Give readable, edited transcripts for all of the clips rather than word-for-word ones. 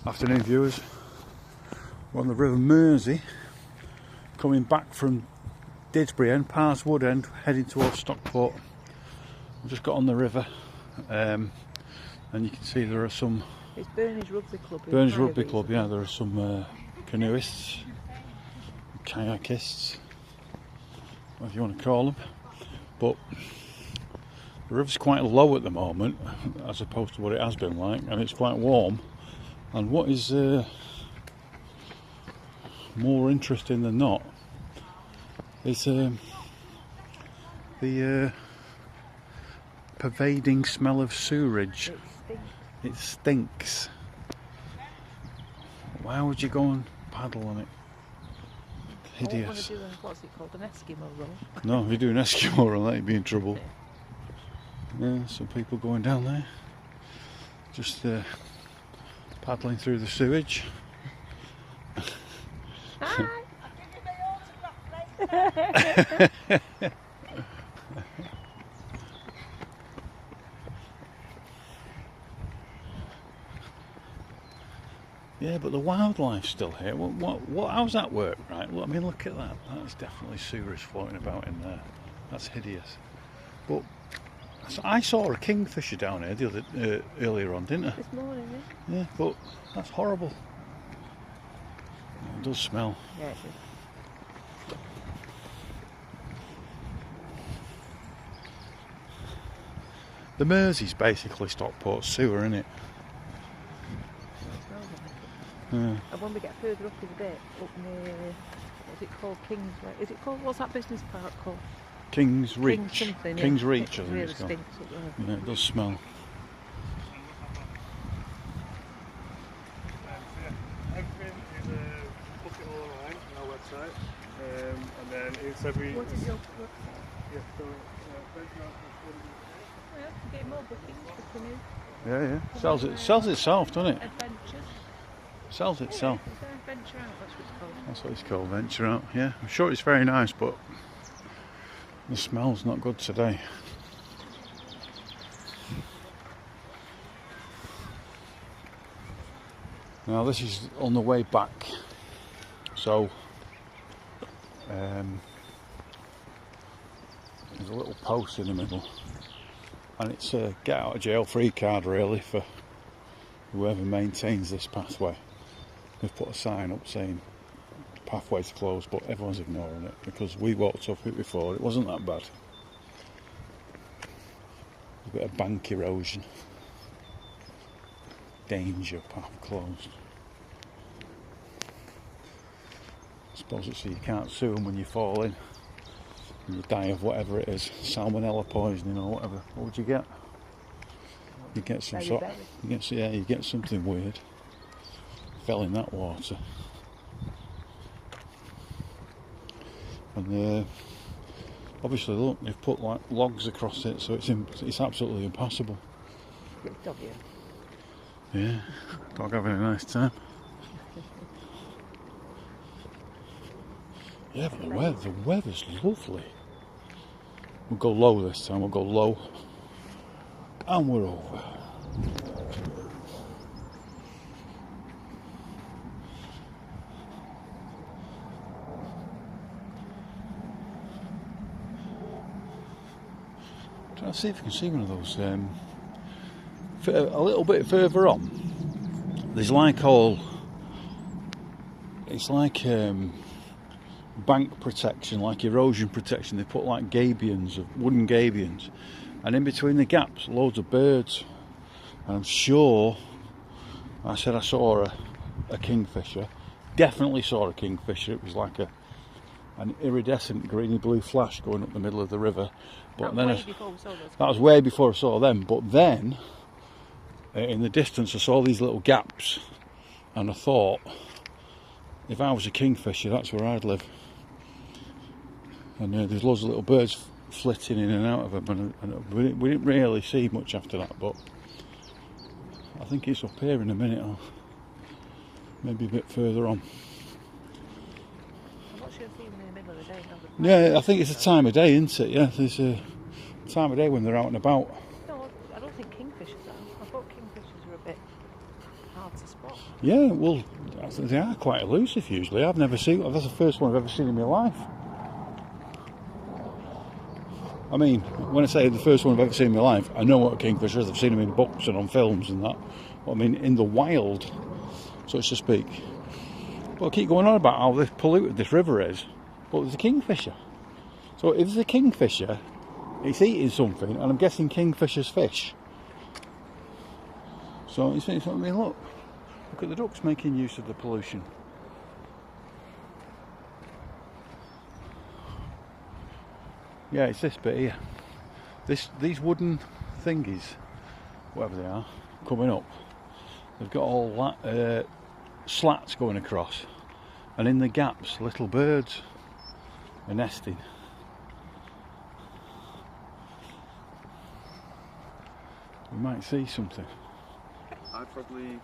Afternoon viewers, we're on the River Mersey coming back from Didsbury End, Parswood End, heading towards Stockport. We've just got on the river and you can see there are some... It's Burnage Rugby Club. Burnage Rugby Club, yeah, there are some canoeists, kayakists, whatever you want to call them, but the river's quite low at the moment as opposed to what it has been like, and it's quite warm. And what is more interesting than not is the pervading smell of sewerage. It stinks. Why would you go and paddle on it? Hideous. I want to do what's it called, an Eskimo roll? No, if you do an Eskimo roll, you'd be in trouble. Yeah, some people going down there, just paddling through the sewage. Yeah, but the wildlife's still here. How's that work, right? Well, I mean, look at that. That's definitely sewers floating about in there. That's hideous. But I saw a kingfisher down here earlier on, didn't I? This morning, yeah, but that's horrible. It does smell. Yeah, it is. The Mersey's basically Stockport sewer, isn't it? And when we get further up in a bit, up near, what's it called, Kingsway? Is it called, what's that business park called? King's Reach. King's Reach, I think really it's called. stinks up there. Yeah, it does smell. Everything is bucket all online on our website, and then it's every... What is your website? Yeah, so, Well, get more bookings for canoe. Yeah. Sells itself, doesn't it? Adventures. Sells itself. Yeah, is there Venture Out? That's what it's called. That's what it's called, Venture Out. Yeah, I'm sure it's very nice, but the smell's not good today. Now this is on the way back, so there's a little post in the middle, and it's a get out of jail free card really for whoever maintains this pathway. They've put a sign up saying the pathway's closed, but everyone's ignoring it because we walked up it before. It wasn't that bad. A bit of bank erosion. Danger, path closed. I suppose it's so you can't sue them when you fall in and you die of whatever it is, salmonella poisoning or whatever. What would you get? You get some sort. You get something weird. Fell in that water, and obviously look, they've put like logs across it, so it's absolutely impassable. Dog here. Yeah, dog having a nice time. Yeah, but the weather's lovely. We'll go low this time. We'll go low, and we're over. Trying to see if you can see one of those. A little bit further on, there's it's like bank protection, like erosion protection. They put like gabions, wooden gabions, and in between the gaps, loads of birds. And I'm sure I said I saw a kingfisher. Definitely saw a kingfisher. It was like an iridescent greeny blue flash going up the middle of the river. But then that was way before I saw them. But then in the distance I saw these little gaps, and I thought, if I was a kingfisher, that's where I'd live. And there's loads of little birds flitting in and out of them, and we didn't really see much after that. But I think it's up here in a minute, or maybe a bit further on. I'm not sure if even in the middle of the day. Yeah, I think it's a time of day, isn't it? Yeah, there's a time of day when they're out and about. No, I don't think kingfishers are. I thought kingfishers were a bit hard to spot. Yeah, well, they are quite elusive usually. I've never seen. That's the first one I've ever seen in my life. I mean, when I say the first one I've ever seen in my life, I know what a kingfisher is. I've seen them in books and on films and that. But I mean, in the wild, so to speak. But I keep going on about how polluted this river is. But there's a kingfisher. So if there's a kingfisher, it's eating something, and I'm guessing kingfishers fish. So it's I mean, look at the ducks making use of the pollution. Yeah, it's this bit here. These wooden thingies, whatever they are, coming up. They've got all that slats going across, and in the gaps, little birds are nesting. We might see something. I'd probably.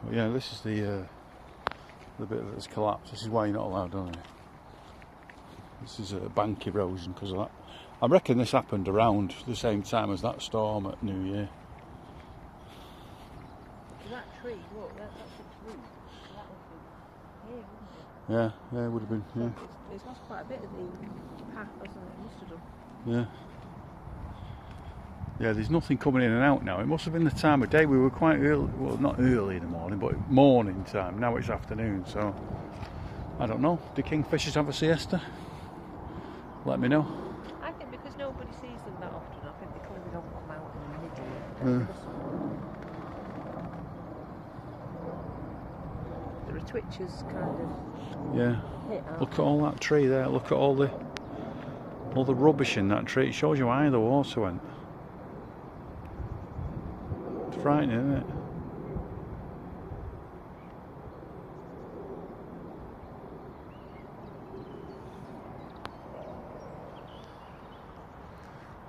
But yeah, this is the bit that's collapsed. This is why you're not allowed on it. This is a bank erosion because of that. I reckon this happened around the same time as that storm at New Year. That tree, look, that's its root. That would be here, wouldn't it? Yeah, it would have been. Yeah, It's lost quite a bit of the path, hasn't it? It must have done. yeah. Yeah, there's nothing coming in and out now. It must have been the time of day. We were quite early, well, not early in the morning, but morning time. Now it's afternoon, so I don't know. Do kingfishers have a siesta? Let me know. I think because nobody sees them that often, I think they clearly don't come out in the middle. There are twitches kind of Yeah. hit out. Look at all that tree there. Look at all the rubbish in that tree. It shows you why the water went. It's frightening, isn't it?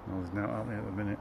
Well, there's no out there at the minute.